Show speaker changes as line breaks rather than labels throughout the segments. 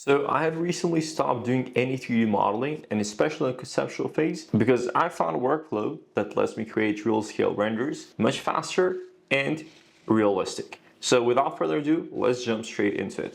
So I have recently stopped doing any 3D modeling, and especially in the conceptual phase, because I found a workflow that lets me create real scale renders much faster and realistic. So without further ado, let's jump straight into it.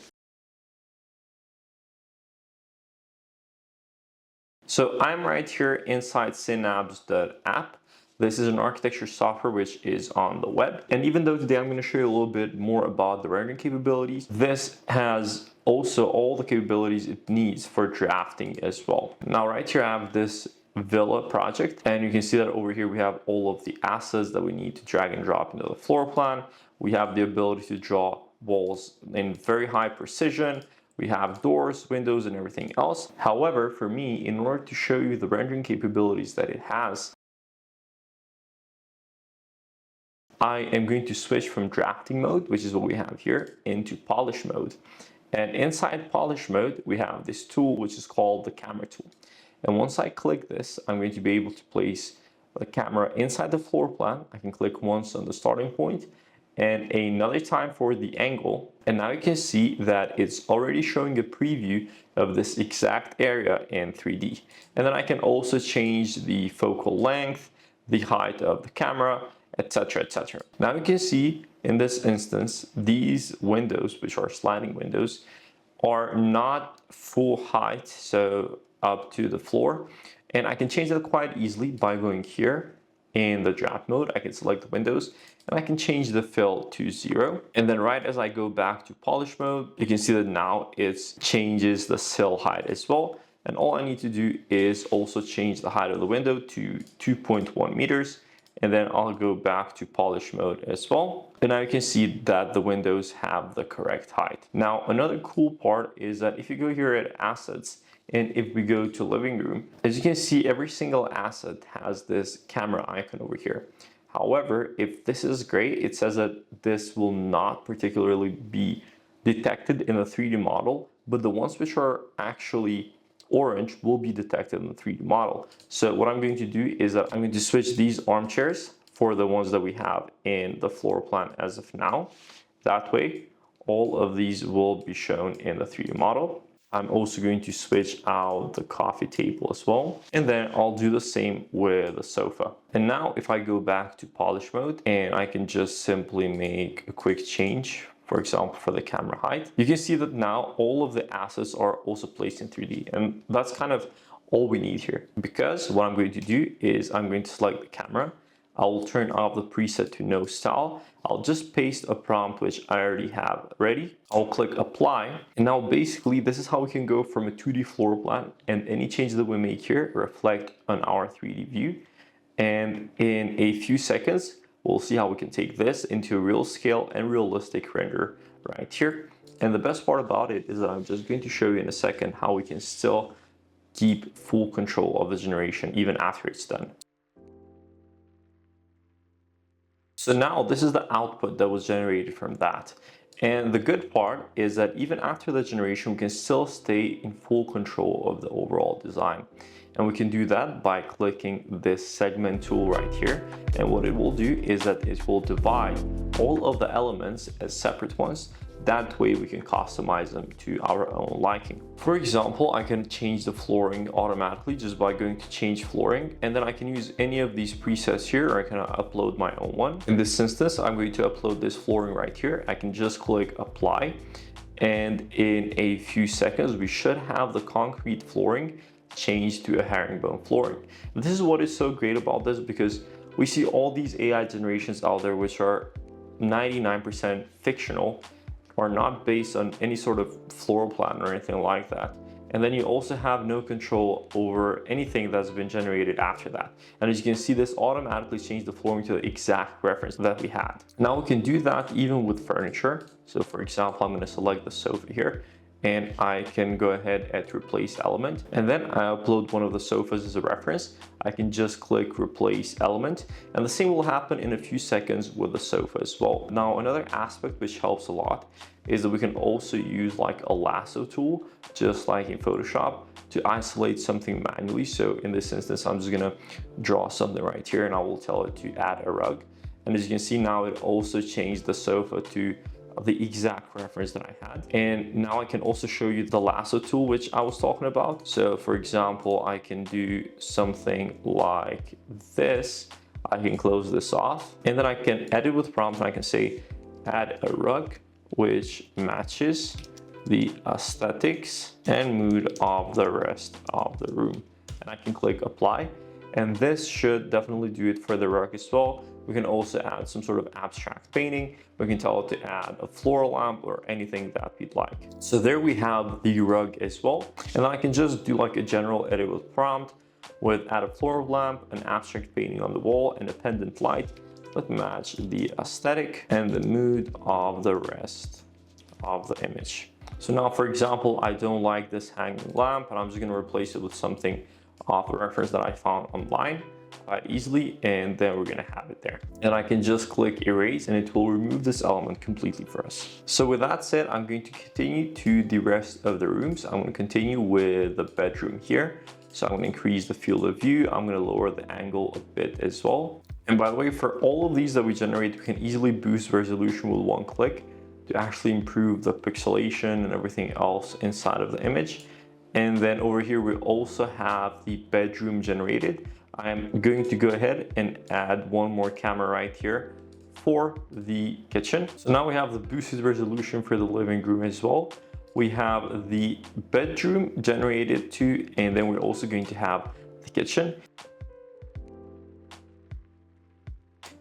So I'm right here inside Synaps app. This is an architecture software which is on the web. And even though today I'm going to show you a little bit more about the rendering capabilities, this has also all the capabilities it needs for drafting as well. Now right here I have this villa project, and you can see that over here we have all of the assets that we need to drag and drop into the floor plan. We have the ability to draw walls in very high precision. We have doors, windows, and everything else. However, for me, in order to show you the rendering capabilities that it has, I am going to switch from drafting mode, which is what we have here, into polish mode. And inside polish mode, we have this tool, which is called the camera tool. And once I click this, I'm going to be able to place the camera inside the floor plan. I can click once on the starting point and another time for the angle. And now you can see that it's already showing a preview of this exact area in 3D. And then I can also change the focal length, the height of the camera, etc, etc. Now you can see in this instance, these windows, which are sliding windows, are not full height, so up to the floor. And I can change that quite easily by going here in the draft mode. I can select the windows and I can change the fill to 0. And then right as I go back to polish mode, you can see that now it changes the sill height as well. And all I need to do is also change the height of the window to 2.1 meters. And then I'll go back to polish mode as well. And now you can see that the windows have the correct height. Now, another cool part is that if you go here at assets, and if we go to living room, as you can see, every single asset has this camera icon over here. However, if this is gray, it says that this will not particularly be detected in the 3D model, but the ones which are actually orange will be detected in the 3D model. So what I'm going to do is that I'm going to switch these armchairs for the ones that we have in the floor plan as of now. That way, all of these will be shown in the 3D model. I'm also going to switch out the coffee table as well. And then I'll do the same with the sofa. And now if I go back to polish mode and I can just simply make a quick change, for example, for the camera height, you can see that now all of the assets are also placed in 3D. And that's kind of all we need here. Because what I'm going to do is I'm going to select the camera. I will turn off the preset to no style. I'll just paste a prompt which I already have ready. I'll click apply. And now basically this is how we can go from a 2D floor plan, and any changes that we make here reflect on our 3D view. And in a few seconds, we'll see how we can take this into a real scale and realistic render right here. And the best part about it is that I'm just going to show you in a second how we can still keep full control of the generation even after it's done. So now this is the output that was generated from that. And the good part is that even after the generation, we can still stay in full control of the overall design. And we can do that by clicking this segment tool right here. And what it will do is that it will divide all of the elements as separate ones. That way we can customize them to our own liking. For example, I can change the flooring automatically just by going to change flooring, and then I can use any of these presets here, or I can upload my own one. In this instance, I'm going to upload this flooring right here. I can just click apply, and in a few seconds, we should have the concrete flooring changed to a herringbone flooring. This is what is so great about this, because we see all these AI generations out there which are 99% fictional, are not based on any sort of floor plan or anything like that. And then you also have no control over anything that's been generated after that. And as you can see, this automatically changed the flooring to the exact reference that we had. Now we can do that even with furniture. So for example, I'm going to select the sofa here, and I can go ahead and replace element. And then I upload one of the sofas as a reference. I can just click replace element, and the same will happen in a few seconds with the sofa as well. Now, another aspect which helps a lot is that we can also use like a lasso tool, just like in Photoshop, to isolate something manually. So in this instance, I'm just gonna draw something right here, and I will tell it to add a rug. And as you can see now, it also changed the sofa to the exact reference that I had. And now I can also show you the lasso tool, which I was talking about. So for example, I can do something like this. I can close this off, and then I can edit with prompts, and I can say add a rug which matches the aesthetics and mood of the rest of the room. And I can click apply, and this should definitely do it for the rug as well. We can also add some sort of abstract painting. We can tell it to add a floor lamp or anything that we'd like. So there we have the rug as well. And I can just do like a general edit with prompt with add a floor lamp, an abstract painting on the wall, and a pendant light that match the aesthetic and the mood of the rest of the image. So now, for example, I don't like this hanging lamp, and I'm just going to replace it with something off a reference that I found online quite easily, and then we're going to have it there. And I can just click erase, and it will remove this element completely for us. So with that said, I'm going to continue to the rest of the rooms. I'm going to continue with the bedroom here. So I'm going to increase the field of view. I'm going to lower the angle a bit as well. And by the way, for all of these that we generate, we can easily boost resolution with one click to actually improve the pixelation and everything else inside of the image. And then over here, we also have the bedroom generated. I'm going to go ahead and add one more camera right here for the kitchen. So now we have the boosted resolution for the living room as well. We have the bedroom generated too, and then we're also going to have the kitchen.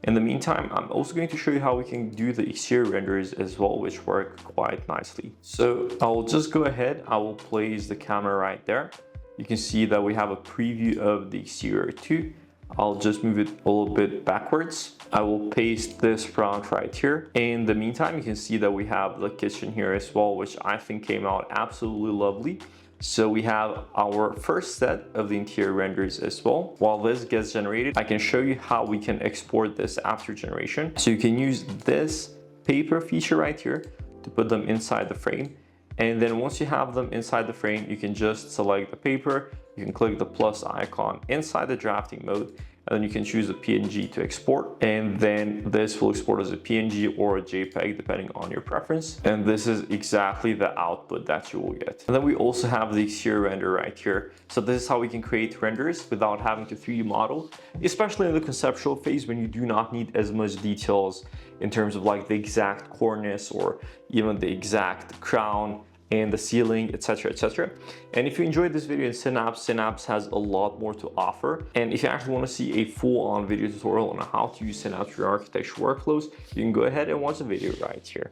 In the meantime, I'm also going to show you how we can do the exterior renders as well, which work quite nicely. So I'll just go ahead, I will place the camera right there. You can see that we have a preview of the exterior too. I'll just move it a little bit backwards. I will paste this prompt right here. In the meantime, you can see that we have the kitchen here as well, which I think came out absolutely lovely. So we have our first set of the interior renders as well. While this gets generated, I can show you how we can export this after generation. So you can use this paper feature right here to put them inside the frame. And then once you have them inside the frame, you can just select the paper. You can click the plus icon inside the drafting mode, and then you can choose a PNG to export. And then this will export as a PNG or a JPEG, depending on your preference. And this is exactly the output that you will get. And then we also have the exterior render right here. So this is how we can create renders without having to 3D model, especially in the conceptual phase when you do not need as much details in terms of like the exact cornice or even the exact crown and the ceiling, etc, etc. And if you enjoyed this video in Synaps has a lot more to offer. And if you actually want to see a full-on video tutorial on how to use Synaps for your architecture workflows, you can go ahead and watch the video right here.